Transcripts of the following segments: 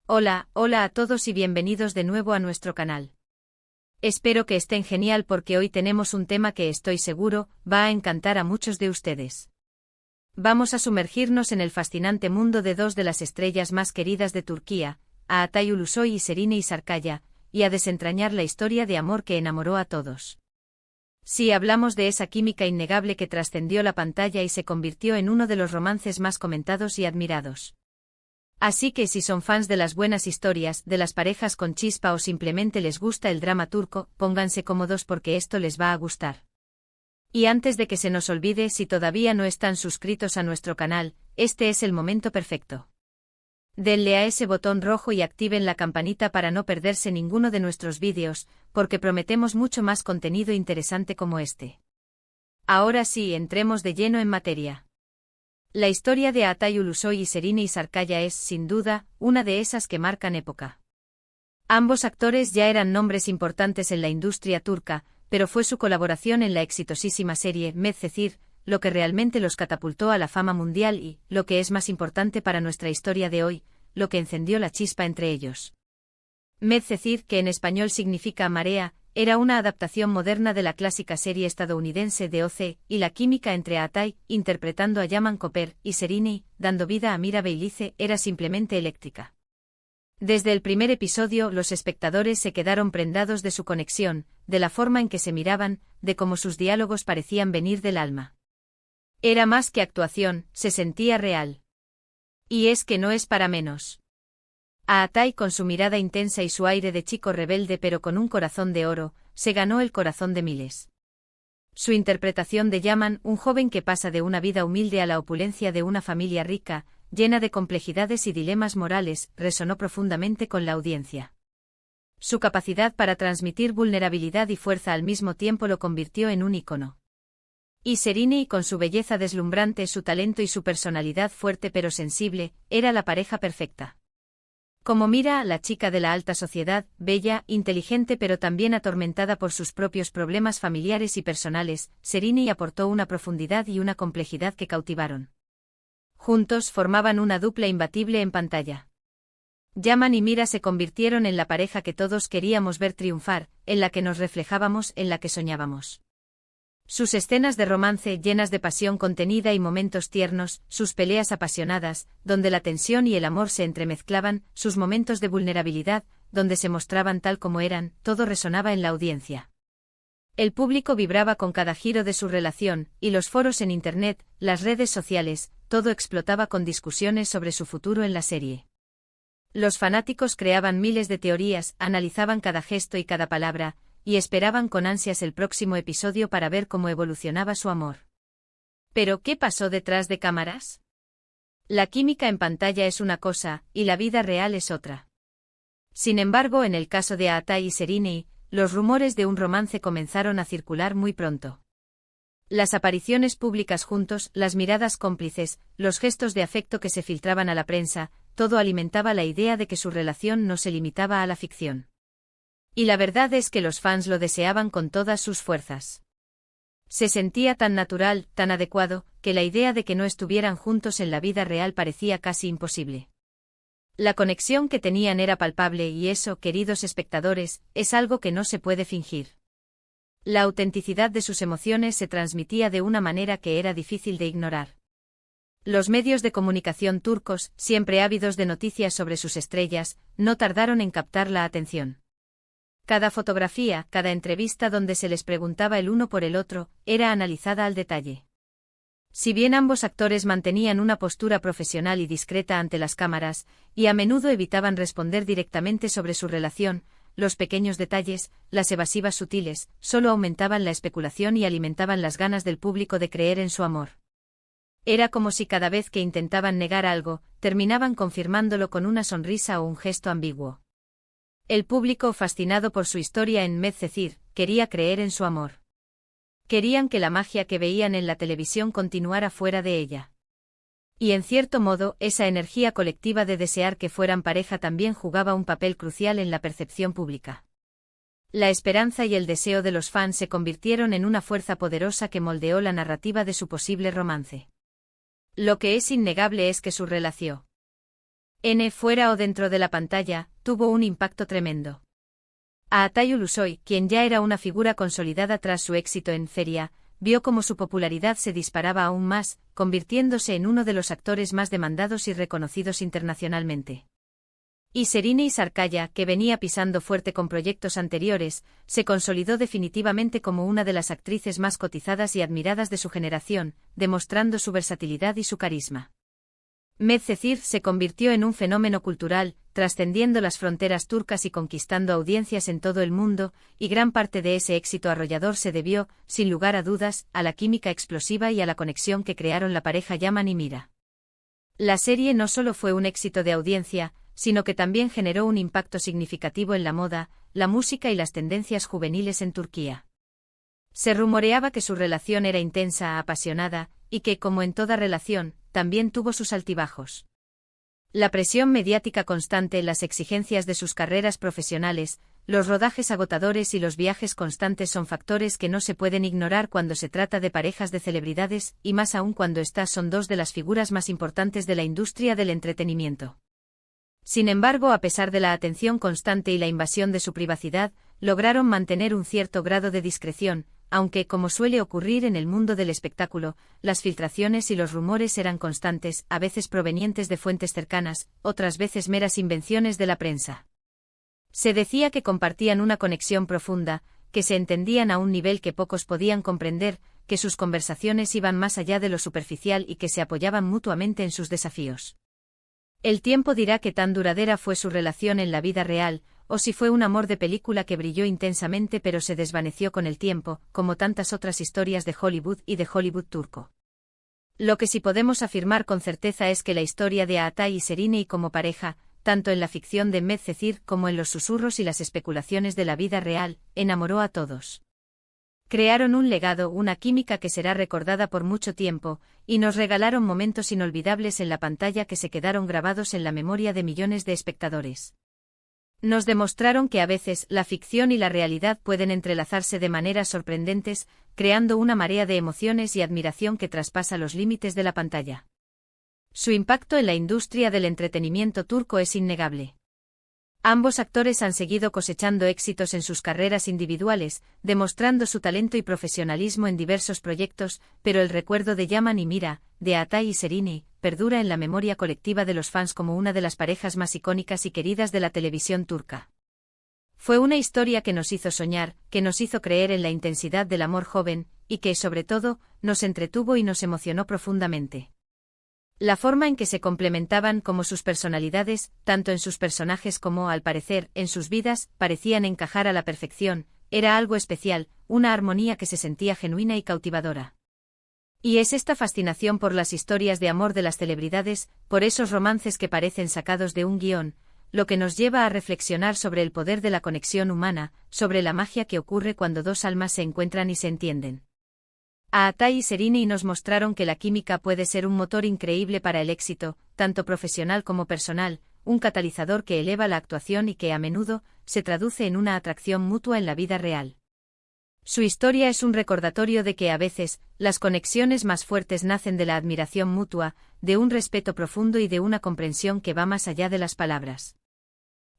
Hola, hola a todos y bienvenidos de nuevo a nuestro canal. Espero que estén genial porque hoy tenemos un tema que estoy seguro va a encantar a muchos de ustedes. Vamos a sumergirnos en el fascinante mundo de dos de las estrellas más queridas de Turquía, a Atay Ulusoy y Serine Sarıkaya, y a desentrañar la historia de amor que enamoró a todos. Sí, hablamos de esa química innegable que trascendió la pantalla y se convirtió en uno de los romances más comentados y admirados. Así que si son fans de las buenas historias, de las parejas con chispa o simplemente les gusta el drama turco, pónganse cómodos porque esto les va a gustar. Y antes de que se nos olvide, si todavía no están suscritos a nuestro canal, este es el momento perfecto. Denle a ese botón rojo y activen la campanita para no perderse ninguno de nuestros vídeos, porque prometemos mucho más contenido interesante como este. Ahora sí, entremos de lleno en materia. La historia de Atay Ulusoy y Serine Sarıkaya es, sin duda, una de esas que marcan época. Ambos actores ya eran nombres importantes en la industria turca, pero fue su colaboración en la exitosísima serie Medcezir lo que realmente los catapultó a la fama mundial y, lo que es más importante para nuestra historia de hoy, lo que encendió la chispa entre ellos. Medcezir, que en español significa marea, era una adaptación moderna de la clásica serie estadounidense de OC, y la química entre Atay, interpretando a Yaman Koper, y Serine, dando vida a Mira Beylice, era simplemente eléctrica. Desde el primer episodio, los espectadores se quedaron prendados de su conexión, de la forma en que se miraban, de cómo sus diálogos parecían venir del alma. Era más que actuación, se sentía real. Y es que no es para menos. A Atay, con su mirada intensa y su aire de chico rebelde pero con un corazón de oro, se ganó el corazón de miles. Su interpretación de Yaman, un joven que pasa de una vida humilde a la opulencia de una familia rica, llena de complejidades y dilemas morales, resonó profundamente con la audiencia. Su capacidad para transmitir vulnerabilidad y fuerza al mismo tiempo lo convirtió en un ícono. Y Serine, con su belleza deslumbrante, su talento y su personalidad fuerte pero sensible, era la pareja perfecta. Como Mira, la chica de la alta sociedad, bella, inteligente pero también atormentada por sus propios problemas familiares y personales, Serine aportó una profundidad y una complejidad que cautivaron. Juntos formaban una dupla imbatible en pantalla. Yaman y Mira se convirtieron en la pareja que todos queríamos ver triunfar, en la que nos reflejábamos, en la que soñábamos. Sus escenas de romance llenas de pasión contenida y momentos tiernos, sus peleas apasionadas, donde la tensión y el amor se entremezclaban, sus momentos de vulnerabilidad, donde se mostraban tal como eran, todo resonaba en la audiencia. El público vibraba con cada giro de su relación, y los foros en Internet, las redes sociales, todo explotaba con discusiones sobre su futuro en la serie. Los fanáticos creaban miles de teorías, analizaban cada gesto y cada palabra, y esperaban con ansias el próximo episodio para ver cómo evolucionaba su amor. ¿Pero qué pasó detrás de cámaras? La química en pantalla es una cosa, y la vida real es otra. Sin embargo, en el caso de Atay y Serine, los rumores de un romance comenzaron a circular muy pronto. Las apariciones públicas juntos, las miradas cómplices, los gestos de afecto que se filtraban a la prensa, todo alimentaba la idea de que su relación no se limitaba a la ficción. Y la verdad es que los fans lo deseaban con todas sus fuerzas. Se sentía tan natural, tan adecuado, que la idea de que no estuvieran juntos en la vida real parecía casi imposible. La conexión que tenían era palpable y eso, queridos espectadores, es algo que no se puede fingir. La autenticidad de sus emociones se transmitía de una manera que era difícil de ignorar. Los medios de comunicación turcos, siempre ávidos de noticias sobre sus estrellas, no tardaron en captar la atención. Cada fotografía, cada entrevista donde se les preguntaba el uno por el otro, era analizada al detalle. Si bien ambos actores mantenían una postura profesional y discreta ante las cámaras, y a menudo evitaban responder directamente sobre su relación, los pequeños detalles, las evasivas sutiles, solo aumentaban la especulación y alimentaban las ganas del público de creer en su amor. Era como si cada vez que intentaban negar algo, terminaban confirmándolo con una sonrisa o un gesto ambiguo. El público, fascinado por su historia en Medcezir, quería creer en su amor. Querían que la magia que veían en la televisión continuara fuera de ella. Y en cierto modo, esa energía colectiva de desear que fueran pareja también jugaba un papel crucial en la percepción pública. La esperanza y el deseo de los fans se convirtieron en una fuerza poderosa que moldeó la narrativa de su posible romance. Lo que es innegable es que su relación Fuera o dentro de la pantalla, tuvo un impacto tremendo. Aatay Ulusoy, quien ya era una figura consolidada tras su éxito en Feria, vio cómo su popularidad se disparaba aún más, convirtiéndose en uno de los actores más demandados y reconocidos internacionalmente. Y Serine Sarkaya, que venía pisando fuerte con proyectos anteriores, se consolidó definitivamente como una de las actrices más cotizadas y admiradas de su generación, demostrando su versatilidad y su carisma. Medcezir se convirtió en un fenómeno cultural, trascendiendo las fronteras turcas y conquistando audiencias en todo el mundo, y gran parte de ese éxito arrollador se debió, sin lugar a dudas, a la química explosiva y a la conexión que crearon la pareja Yaman y Mira. La serie no solo fue un éxito de audiencia, sino que también generó un impacto significativo en la moda, la música y las tendencias juveniles en Turquía. Se rumoreaba que su relación era intensa, apasionada, y que, como en toda relación, también tuvo sus altibajos. La presión mediática constante, las exigencias de sus carreras profesionales, los rodajes agotadores y los viajes constantes son factores que no se pueden ignorar cuando se trata de parejas de celebridades, y más aún cuando estas son dos de las figuras más importantes de la industria del entretenimiento. Sin embargo, a pesar de la atención constante y la invasión de su privacidad, lograron mantener un cierto grado de discreción, aunque, como suele ocurrir en el mundo del espectáculo, las filtraciones y los rumores eran constantes, a veces provenientes de fuentes cercanas, otras veces meras invenciones de la prensa. Se decía que compartían una conexión profunda, que se entendían a un nivel que pocos podían comprender, que sus conversaciones iban más allá de lo superficial y que se apoyaban mutuamente en sus desafíos. El tiempo dirá qué tan duradera fue su relación en la vida real, o si fue un amor de película que brilló intensamente pero se desvaneció con el tiempo, como tantas otras historias de Hollywood y de Hollywood turco. Lo que sí podemos afirmar con certeza es que la historia de Aatay y Serine como pareja, tanto en la ficción de Medcezir como en los susurros y las especulaciones de la vida real, enamoró a todos. Crearon un legado, una química que será recordada por mucho tiempo, y nos regalaron momentos inolvidables en la pantalla que se quedaron grabados en la memoria de millones de espectadores. Nos demostraron que a veces la ficción y la realidad pueden entrelazarse de maneras sorprendentes, creando una marea de emociones y admiración que traspasa los límites de la pantalla. Su impacto en la industria del entretenimiento turco es innegable. Ambos actores han seguido cosechando éxitos en sus carreras individuales, demostrando su talento y profesionalismo en diversos proyectos, pero el recuerdo de Yaman y Mira, de Aatay y Serine, perdura en la memoria colectiva de los fans como una de las parejas más icónicas y queridas de la televisión turca. Fue una historia que nos hizo soñar, que nos hizo creer en la intensidad del amor joven, y que, sobre todo, nos entretuvo y nos emocionó profundamente. La forma en que se complementaban como sus personalidades, tanto en sus personajes como, al parecer, en sus vidas, parecían encajar a la perfección, era algo especial, una armonía que se sentía genuina y cautivadora. Y es esta fascinación por las historias de amor de las celebridades, por esos romances que parecen sacados de un guión, lo que nos lleva a reflexionar sobre el poder de la conexión humana, sobre la magia que ocurre cuando dos almas se encuentran y se entienden. Aatay y Serine nos mostraron que la química puede ser un motor increíble para el éxito, tanto profesional como personal, un catalizador que eleva la actuación y que a menudo se traduce en una atracción mutua en la vida real. Su historia es un recordatorio de que a veces, las conexiones más fuertes nacen de la admiración mutua, de un respeto profundo y de una comprensión que va más allá de las palabras.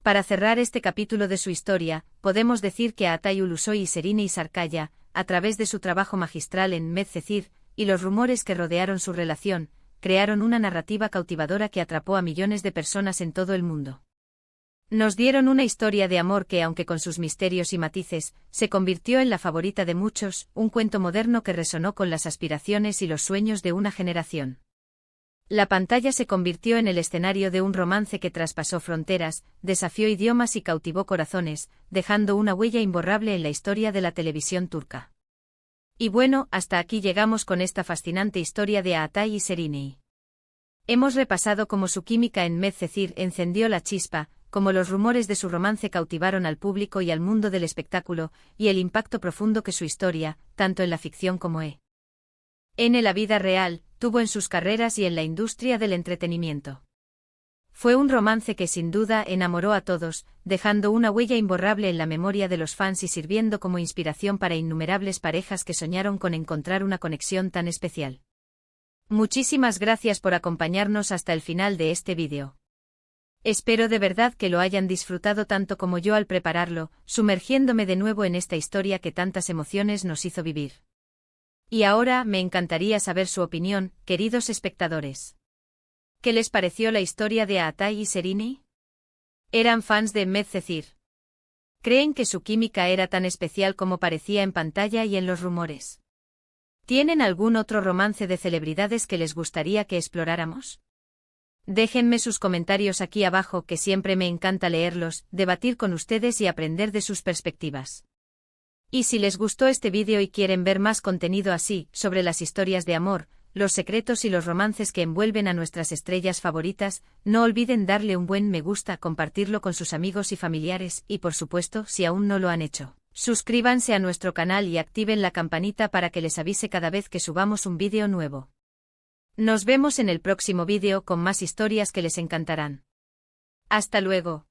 Para cerrar este capítulo de su historia, podemos decir que Aatay Ulusoy y Serine Sarkaya, a través de su trabajo magistral en Medcezir, y los rumores que rodearon su relación, crearon una narrativa cautivadora que atrapó a millones de personas en todo el mundo. Nos dieron una historia de amor que, aunque con sus misterios y matices, se convirtió en la favorita de muchos, un cuento moderno que resonó con las aspiraciones y los sueños de una generación. La pantalla se convirtió en el escenario de un romance que traspasó fronteras, desafió idiomas y cautivó corazones, dejando una huella imborrable en la historia de la televisión turca. Y bueno, hasta aquí llegamos con esta fascinante historia de Aatay y Serine. Hemos repasado cómo su química en Medcezir encendió la chispa, cómo los rumores de su romance cautivaron al público y al mundo del espectáculo, y el impacto profundo que su historia, tanto en la ficción como en la vida real, tuvo en sus carreras y en la industria del entretenimiento. Fue un romance que sin duda enamoró a todos, dejando una huella imborrable en la memoria de los fans y sirviendo como inspiración para innumerables parejas que soñaron con encontrar una conexión tan especial. Muchísimas gracias por acompañarnos hasta el final de este vídeo. Espero de verdad que lo hayan disfrutado tanto como yo al prepararlo, sumergiéndome de nuevo en esta historia que tantas emociones nos hizo vivir. Y ahora me encantaría saber su opinión, queridos espectadores. ¿Qué les pareció la historia de Aatai y Sereni? ¿Eran fans de Medcezir? ¿Creen que su química era tan especial como parecía en pantalla y en los rumores? ¿Tienen algún otro romance de celebridades que les gustaría que exploráramos? Déjenme sus comentarios aquí abajo, que siempre me encanta leerlos, debatir con ustedes y aprender de sus perspectivas. Y si les gustó este vídeo y quieren ver más contenido así, sobre las historias de amor, los secretos y los romances que envuelven a nuestras estrellas favoritas, no olviden darle un buen me gusta, compartirlo con sus amigos y familiares, y por supuesto, si aún no lo han hecho, suscríbanse a nuestro canal y activen la campanita para que les avise cada vez que subamos un vídeo nuevo. Nos vemos en el próximo vídeo con más historias que les encantarán. Hasta luego.